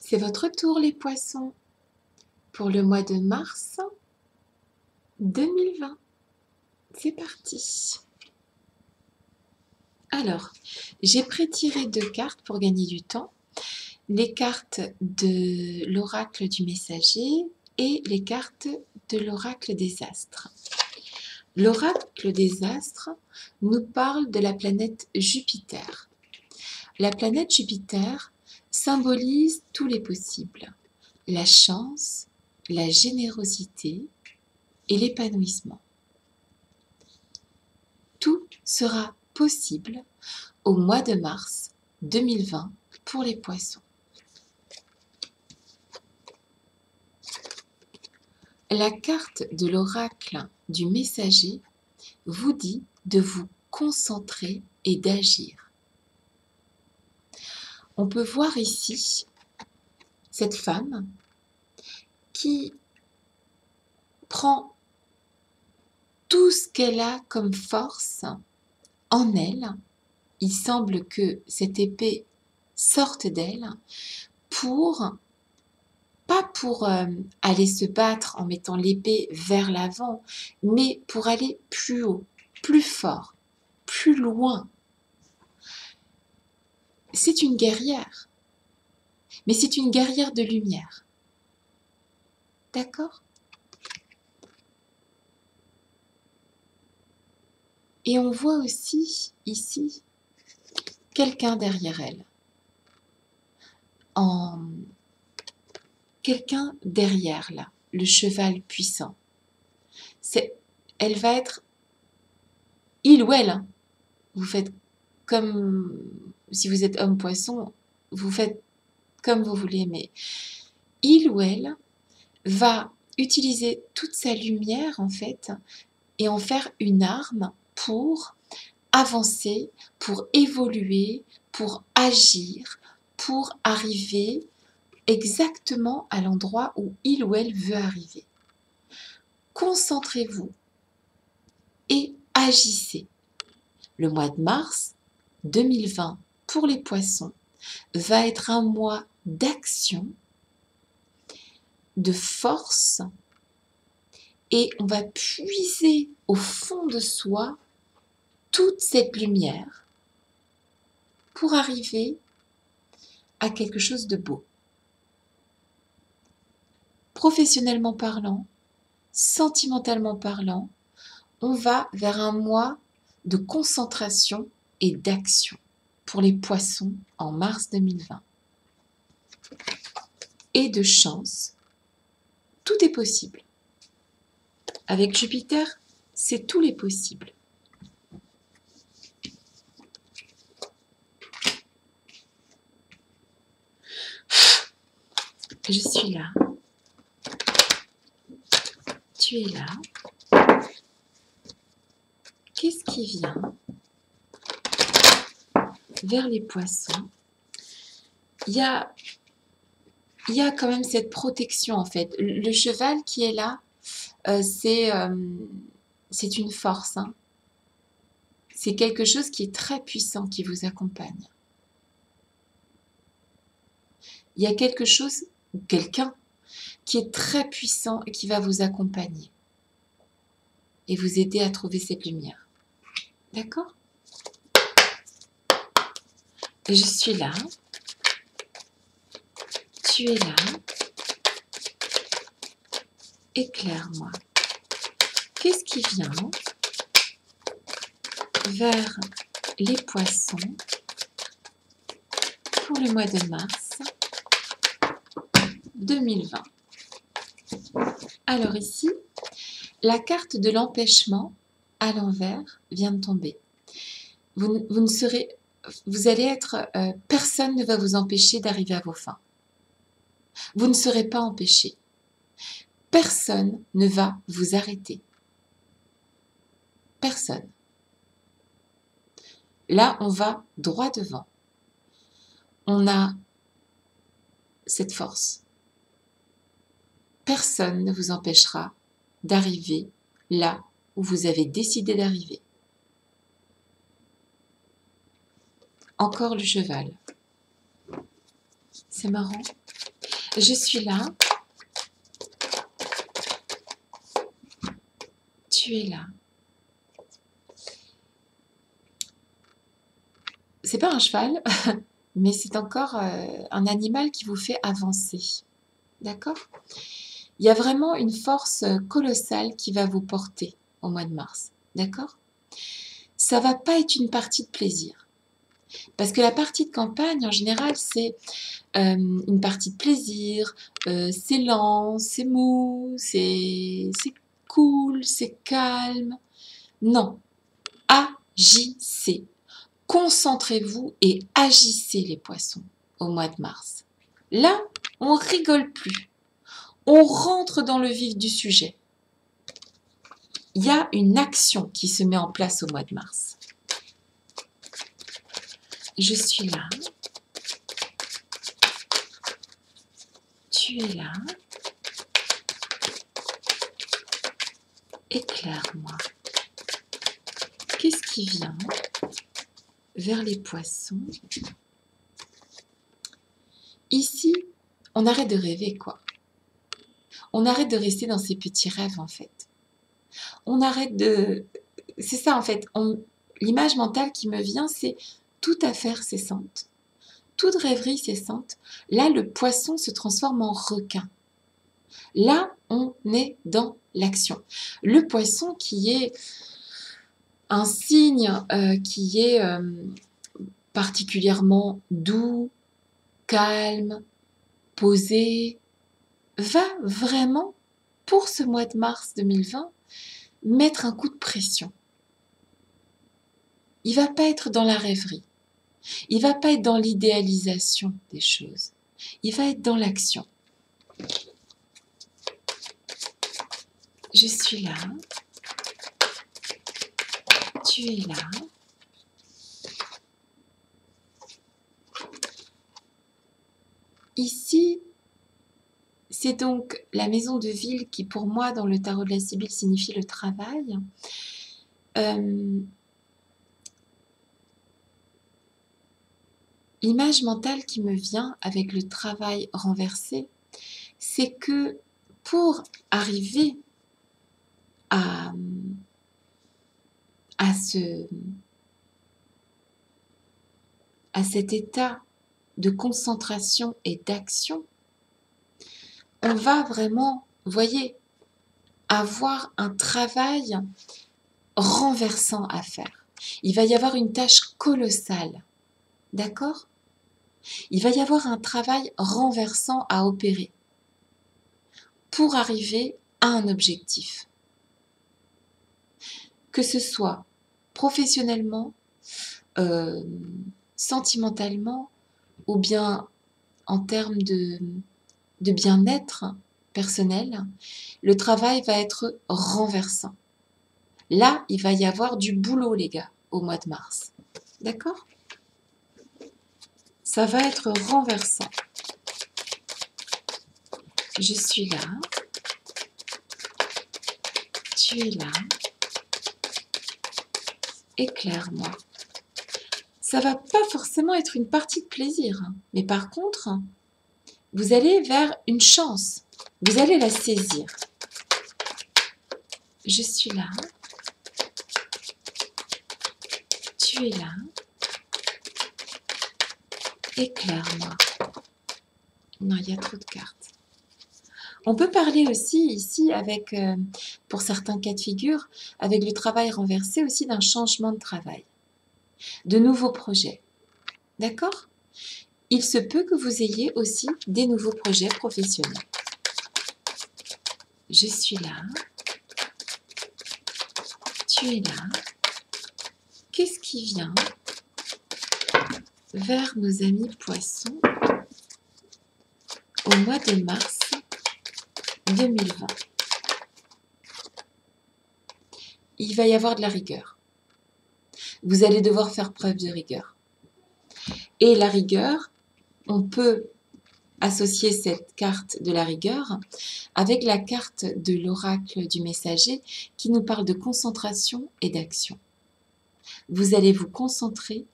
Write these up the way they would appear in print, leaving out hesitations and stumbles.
C'est votre tour les poissons pour le mois de mars 2020. C'est parti. Alors, j'ai pré-tiré 2 cartes pour gagner du temps. Les cartes de l'oracle du messager et les cartes de l'oracle des astres. L'oracle des astres nous parle de la planète Jupiter. La planète Jupiter symbolise tous les possibles, la chance, la générosité et l'épanouissement. Tout sera possible au mois de mars 2020 pour les poissons. La carte de l'oracle du messager vous dit de vous concentrer et d'agir. On peut voir ici cette femme qui prend tout ce qu'elle a comme force en elle. Il semble que cette épée sorte d'elle pas pour aller se battre en mettant l'épée vers l'avant, mais pour aller plus haut, plus fort, plus loin. C'est une guerrière, mais c'est une guerrière de lumière. D'accord ? Et on voit aussi ici quelqu'un derrière elle. Quelqu'un derrière là, le cheval puissant. Elle va être, il ou elle, hein. Vous faites comme, si vous êtes homme poisson, vous faites comme vous voulez, mais il ou elle va utiliser toute sa lumière en fait et en faire une arme pour avancer, pour évoluer, pour agir, pour arriver exactement à l'endroit où il ou elle veut arriver. Concentrez-vous et agissez. Le mois de mars 2020 pour les poissons va être un mois d'action, de force, et on va puiser au fond de soi toute cette lumière pour arriver à quelque chose de beau. Professionnellement parlant, sentimentalement parlant, on va vers un mois de concentration et d'action pour les poissons en mars 2020. Et de chance, tout est possible. Avec Jupiter, c'est tous les possibles. Je suis là. Tu es là. Qu'est-ce qui vient vers les poissons? Il y a quand même cette protection en fait. Le cheval qui est là, c'est une force. Hein. C'est quelque chose qui est très puissant qui vous accompagne. Il y a quelqu'un qui est très puissant et qui va vous accompagner et vous aider à trouver cette lumière. D'accord ? Je suis là. Tu es là. Éclaire-moi. Qu'est-ce qui vient vers les poissons pour le mois de mars 2020? Alors ici, la carte de l'empêchement à l'envers vient de tomber. Vous allez être, personne ne va vous empêcher d'arriver à vos fins. Vous ne serez pas empêché. Personne ne va vous arrêter. Personne. Là, on va droit devant. On a cette force. Personne ne vous empêchera d'arriver là où vous avez décidé d'arriver. Encore le cheval. C'est marrant. Je suis là. Tu es là. C'est pas un cheval, mais c'est encore un animal qui vous fait avancer. D'accord? Il y a vraiment une force colossale qui va vous porter au mois de mars. D'accord? Ça va pas être une partie de plaisir. Parce que la partie de campagne, en général, c'est une partie de plaisir, c'est lent, c'est mou, c'est cool, c'est calme. Non, agissez. Concentrez-vous et agissez les poissons au mois de mars. Là, on rigole plus. On rentre dans le vif du sujet. Il y a une action qui se met en place au mois de mars. Je suis là. Tu es là. Éclaire-moi. Qu'est-ce qui vient vers les poissons? Ici, on arrête de rêver, quoi. On arrête de rester dans ces petits rêves, en fait. On arrête de... C'est ça, en fait. L'image mentale qui me vient, c'est toute affaire cessante. Toute rêverie cessante. Là, le poisson se transforme en requin. Là, on est dans l'action. Le poisson qui est un signe qui est particulièrement doux, calme, posé, va vraiment, pour ce mois de mars 2020, mettre un coup de pression. Il ne va pas être dans la rêverie. Il ne va pas être dans l'idéalisation des choses. Il va être dans l'action. Je suis là. Tu es là. Ici, c'est donc la maison de ville qui, pour moi, dans le tarot de la Sibylle, signifie le travail. L'image mentale qui me vient avec le travail renversé, c'est que pour arriver à cet état de concentration et d'action, on va vraiment, vous voyez, avoir un travail renversant à faire. Il va y avoir une tâche colossale, d'accord? Il va y avoir un travail renversant à opérer pour arriver à un objectif. Que ce soit professionnellement, sentimentalement, ou bien en termes de bien-être personnel, le travail va être renversant. Là, il va y avoir du boulot, les gars, au mois de mars. D'accord? Ça va être renversant. Je suis là. Tu es là. Éclaire-moi. Ça va pas forcément être une partie de plaisir, mais par contre, vous allez vers une chance. Vous allez la saisir. Je suis là. Tu es là. Éclaire-moi. Non, il y a trop de cartes. On peut parler aussi ici avec, pour certains cas de figure, avec le travail renversé aussi d'un changement de travail, de nouveaux projets. D'accord? Il se peut que vous ayez aussi des nouveaux projets professionnels. Je suis là. Tu es là. Qu'est-ce qui vient vers nos amis poissons au mois de mars 2020? Il va y avoir de la rigueur. Vous allez devoir faire preuve de rigueur. Et la rigueur, on peut associer cette carte de la rigueur avec la carte de l'oracle du messager qui nous parle de concentration et d'action. Vous allez vous concentrer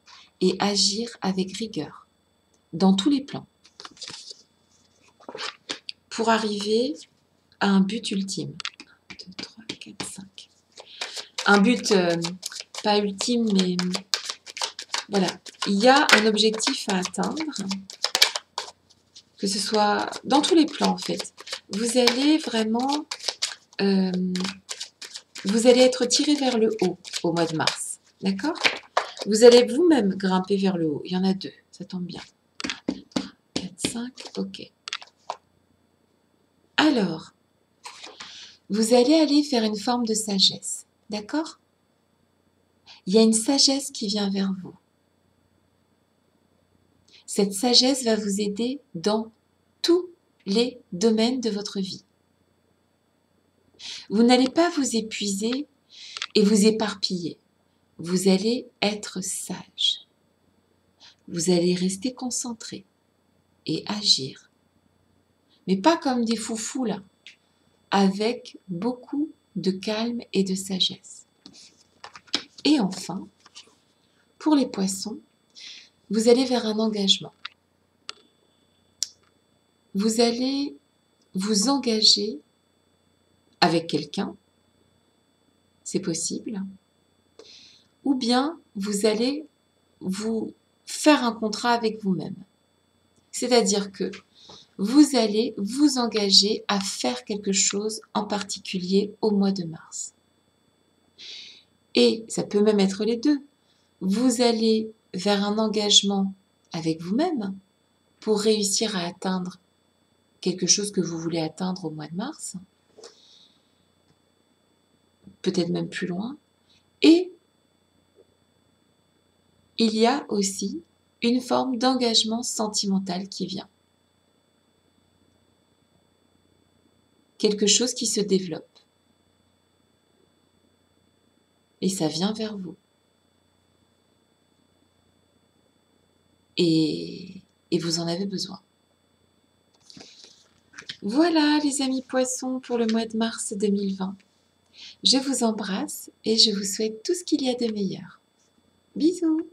et agir avec rigueur dans tous les plans. pour arriver à un but ultime. 1, 2, 3, 4, 5. Un but, pas ultime, mais voilà. Il y a un objectif à atteindre, que ce soit dans tous les plans en fait. Vous allez vraiment, vous allez être tiré vers le haut au mois de mars, d'accord? Vous allez vous-même grimper vers le haut. Il y en a 2, ça tombe bien. 1, 2, 3, 4, 5, ok. Alors, vous allez aller vers une forme de sagesse, d'accord? Il y a une sagesse qui vient vers vous. Cette sagesse va vous aider dans tous les domaines de votre vie. Vous n'allez pas vous épuiser et vous éparpiller. Vous allez être sage. Vous allez rester concentré et agir. Mais pas comme des foufous là, avec beaucoup de calme et de sagesse. Et enfin, pour les poissons, vous allez vers un engagement. Vous allez vous engager avec quelqu'un, c'est possible, ou bien vous allez vous faire un contrat avec vous-même. C'est-à-dire que vous allez vous engager à faire quelque chose en particulier au mois de mars. Et ça peut même être les deux. Vous allez vers un engagement avec vous-même pour réussir à atteindre quelque chose que vous voulez atteindre au mois de mars, peut-être même plus loin. Et il y a aussi une forme d'engagement sentimental qui vient. Quelque chose qui se développe. Et ça vient vers vous. Et vous en avez besoin. Voilà les amis poissons pour le mois de mars 2020. Je vous embrasse et je vous souhaite tout ce qu'il y a de meilleur. Bisous!